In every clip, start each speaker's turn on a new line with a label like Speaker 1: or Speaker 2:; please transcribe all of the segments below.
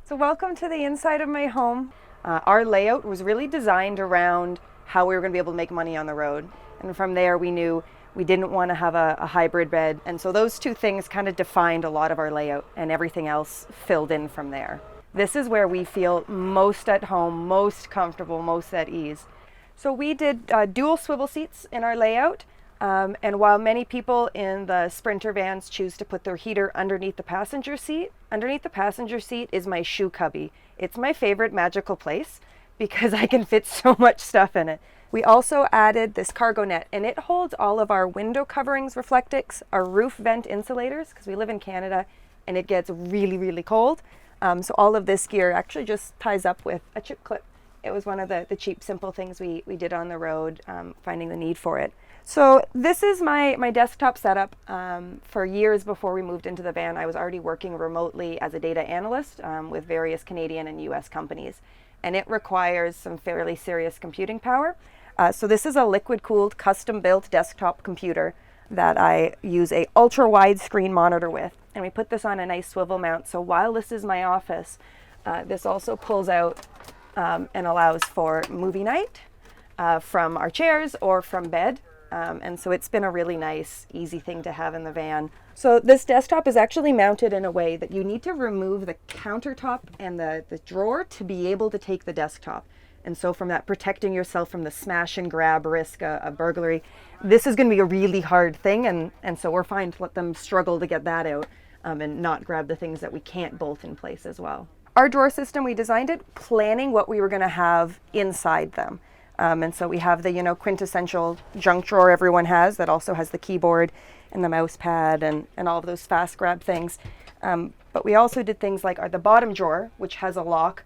Speaker 1: So welcome to the inside of my home. Our layout was really designed around how we were going to be able to make money on the road. And from there we knew we didn't want to have a hybrid bed. And so those two things kind of defined a lot of our layout, and everything else filled in from there. This is where we feel most at home, most comfortable, most at ease. So we did dual swivel seats in our layout. And while many people in the Sprinter vans choose to put their heater underneath the passenger seat is my shoe cubby. It's my favorite magical place because I can fit so much stuff in it. We also added this cargo net, and it holds all of our window coverings, reflectix, our roof vent insulators, because we live in Canada and it gets really, really cold. So all of this gear actually just ties up with a chip clip. It was one of the cheap, simple things we did on the road, finding the need for it. So this is my desktop setup. For years before we moved into the van, I was already working remotely as a data analyst with various Canadian and US companies. And it requires some fairly serious computing power. So this is a liquid-cooled, custom-built desktop computer that I use a ultra-wide screen monitor with. And we put this on a nice swivel mount. So while this is my office, this also pulls out and allows for movie night from our chairs or from bed. And so it's been a really nice, easy thing to have in the van. So this desktop is actually mounted in a way that you need to remove the countertop and the drawer to be able to take the desktop. And so from that, protecting yourself from the smash and grab risk of burglary, this is going to be a really hard thing. And so we're fine to let them struggle to get that out and not grab the things that we can't bolt in place as well. Our drawer system, we designed it planning what we were going to have inside them. And so we have the, quintessential junk drawer everyone has that also has the keyboard and the mouse pad and all of those fast grab things. But we also did things like the bottom drawer, which has a lock,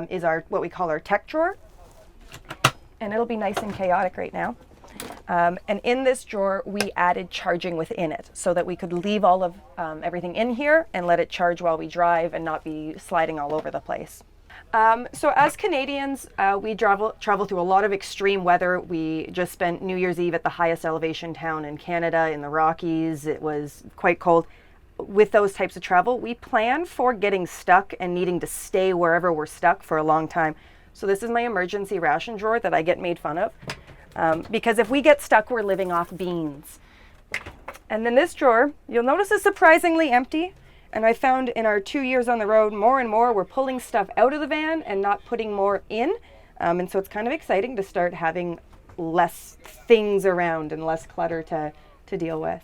Speaker 1: is what we call our tech drawer. And it'll be nice and chaotic right now. And in this drawer, we added charging within it so that we could leave all of everything in here and let it charge while we drive and not be sliding all over the place. So as Canadians, we travel through a lot of extreme weather. We just spent New Year's Eve at the highest elevation town in Canada in the Rockies. It was quite cold. With those types of travel, we plan for getting stuck and needing to stay wherever we're stuck for a long time. So this is my emergency ration drawer that I get made fun of. Because if we get stuck, we're living off beans. And then this drawer, you'll notice, is surprisingly empty. And I found in our 2 years on the road, more and more we're pulling stuff out of the van and not putting more in. And so it's kind of exciting to start having less things around and less clutter to deal with.